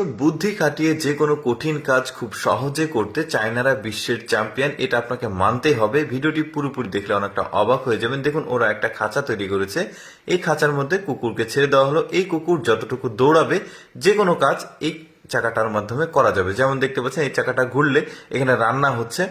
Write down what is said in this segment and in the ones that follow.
বুদ্ধি খাটিয়ে যে কোনো কঠিন কাজ খুব সহজে করতে চায়নারা বিশ্বের চ্যাম্পিয়ন, এটা আপনাকে মানতেই হবে। ভিডিওটি পুরোপুরি দেখলে অনেকটা অবাক হয়ে যাবেন। দেখুন, ওরা একটা খাঁচা তৈরি করেছে। এই খাঁচার মধ্যে কুকুরকে ছেড়ে দেওয়া হলো। এই কুকুর যতটুকু দৌড়াবে যে কোনো কাজ এই চাকাটার মাধ্যমে করা যাবে। যেমন দেখতে পাচ্ছেন, এই চাকাটা ঘুরলে এখানে রান্না হচ্ছে।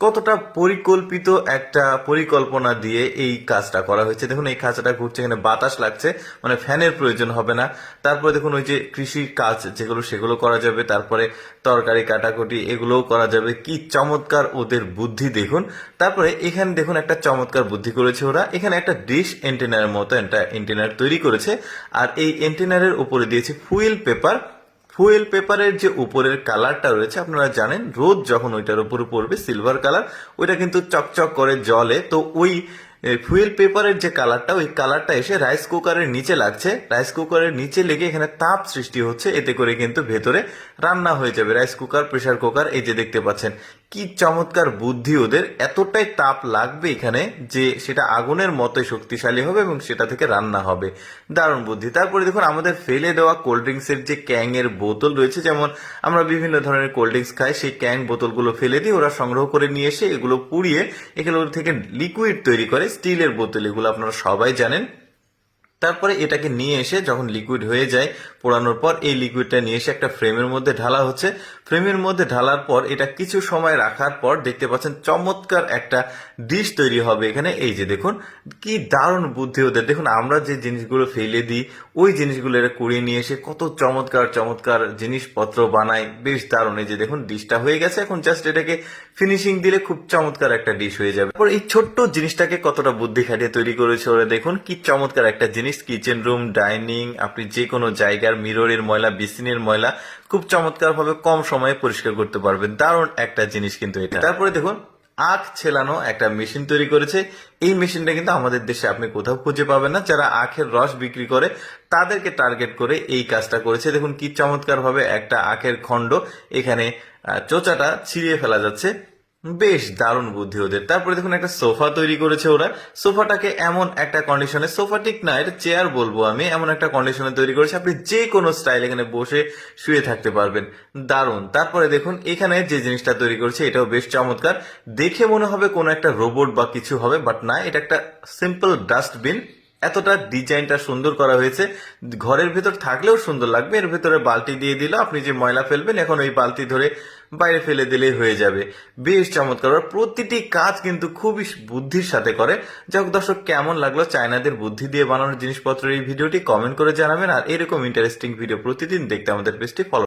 কতটা পরিকল্পিত একটা পরিকল্পনা দিয়ে এই কাজটা করা হয়েছে। দেখুন, এই খাঁচাটা ঘুরছে, এখানে বাতাস লাগছে, মানে ফ্যানের প্রয়োজন হবে না। তারপরে দেখুন, ওই যে কৃষির কাজ যেগুলো সেগুলো করা যাবে। তারপরে তরকারি কাটাকুটি এগুলোও করা যাবে। কি চমৎকার ওদের বুদ্ধি দেখুন। তারপরে এখানে দেখুন, একটা চমৎকার বুদ্ধি করেছে ওরা। এখানে একটা ডিশ এন্টেনারের মতো একটা এন্টেনার তৈরি করেছে, আর এই এন্টেনারের উপরে দিয়েছে ফুয়েল পেপার। ফুয়েল পেপারের যে উপরের কালারটা রয়েছে, আপনারা জানেন রোদ যখন ওইটার উপরে পড়বে সিলভার কালার, ওইটা কিন্তু চকচক করে জ্বলে। তো ওই ফুয়েল পেপারের যে কালারটা, ওই কালারটা এসে রাইস কুকারের নিচে লাগছে। রাইস কুকারের নিচে লেগে এখানে তাপ সৃষ্টি হচ্ছে। এতে করে কিন্তু ভেতরে রান্না হয়ে যাবে। রাইস কুকার, প্রেসার কুকার, এই যে দেখতে পাচ্ছেন কি চমৎকার বুদ্ধি ওদের। এতটাই তাপ লাগবে এখানে যে সেটা আগুনের মতোই শক্তিশালী হবে এবং সেটা থেকে রান্না হবে। দারুণ বুদ্ধি। তারপরে দেখুন, আমাদের ফেলে দেওয়া কোল্ড ড্রিঙ্কসের যে ক্যাং এর বোতল রয়েছে, যেমন আমরা বিভিন্ন ধরনের কোল্ড ড্রিঙ্কস খাই, সেই ক্যাং বোতলগুলো ফেলে দিয়ে ওরা সংগ্রহ করে নিয়ে এসে এগুলো পুড়িয়ে এগুলো থেকে লিকুইড তৈরি করে। স্টিলের বোতল এগুলো, আপনারা সবাই জানেন। তারপরে এটাকে নিয়ে এসে যখন লিকুইড হয়ে যায় পোড়ানোর পর, এই লিকুইডটা নিয়ে এসে একটা ফ্রেমের মধ্যে ঢালা হচ্ছে। ফ্রেমের মধ্যে ঢালার পর এটা কিছু সময় রাখার পর দেখতে পাচ্ছেন চমৎকার একটা ডিশ তৈরি হবে এখানে। এই যে দেখুন, কি দারুণ বুদ্ধি ওদের। দেখুন, আমরা যে জিনিসগুলো ফেলে দিই, ওই জিনিসগুলো এরা কুড়িয়ে নিয়ে এসে কত চমৎকার চমৎকার জিনিসপত্র বানায়। বেশ দারুণ। এই যে দেখুন, ডিশটা হয়ে গেছে। এখন জাস্ট এটাকে ফিনিশিং দিলে খুব চমৎকার একটা ডিশ হয়ে যাবে। তারপর এই ছোট্ট জিনিসটাকে কতটা বুদ্ধি খাটিয়ে তৈরি করেছে ওরা। দেখুন কি চমৎকার একটা জিনিস। কিচেন রুম, ডাইনিং, আপনি যে কোনো জায়গার মিররের ময়লা, বেসিনের ময়লা খুব চমৎকার ভাবে কম সময়ে পরিষ্কার করতে পারবেন। দারুণ একটা জিনিস কিন্তু এটা। তারপরে দেখুন, আখ ছেলানো একটা মেশিন তৈরি করেছে। এই মেশিনটা কিন্তু আমাদের দেশে আপনি কোথাও খুঁজে পাবেন না। যারা আখের রস বিক্রি করে তাদেরকে টার্গেট করে এই কাজটা করেছে। দেখুন কি চমৎকার ভাবে একটা আখের খণ্ড এখানে চোচাটা ছিঁড়িয়ে ফেলা যাচ্ছে। বেশ দারুণ বুদ্ধি ওদের। তারপরে দেখুন, একটা সোফা তৈরি করেছে ওরা। সোফাটাকে এমন একটা কন্ডিশনে, সোফা ঠিক না, এটা চেয়ার বলবো আমি, এমন একটা কন্ডিশনে তৈরি করেছে আপনি যে কোনো স্টাইল এখানে বসে শুয়ে থাকতে পারবেন। দারুণ। তারপরে দেখুন, এখানে যে জিনিসটা তৈরি করেছে এটাও বেশ চমৎকার। দেখে মনে হবে কোনো একটা রোবট বা কিছু হবে, বাট না, এটা একটা সিম্পল ডাস্টবিন। এতটা ডিজাইনটা সুন্দর করা হয়েছে, ঘরের ভেতর থাকলেও সুন্দর লাগবে। এর ভেতরে বালতি দিয়ে দিল, আপনি যে ময়লা ফেলবেন এখন ওই বালতি ধরে বাইরে ফেলে দিলেই হয়ে যাবে। বেশ চমৎকার। প্রতিটি কাজ কিন্তু খুবই বুদ্ধির সাথে করে। যাই হোক দর্শক, কেমন লাগলো চায়নাদের বুদ্ধি দিয়ে বানানোর জিনিসপত্রের এই ভিডিওটি কমেন্ট করে জানাবেন। আর এরকম ইন্টারেস্টিং ভিডিও প্রতিদিন দেখতে আমাদের পেজটি ফলো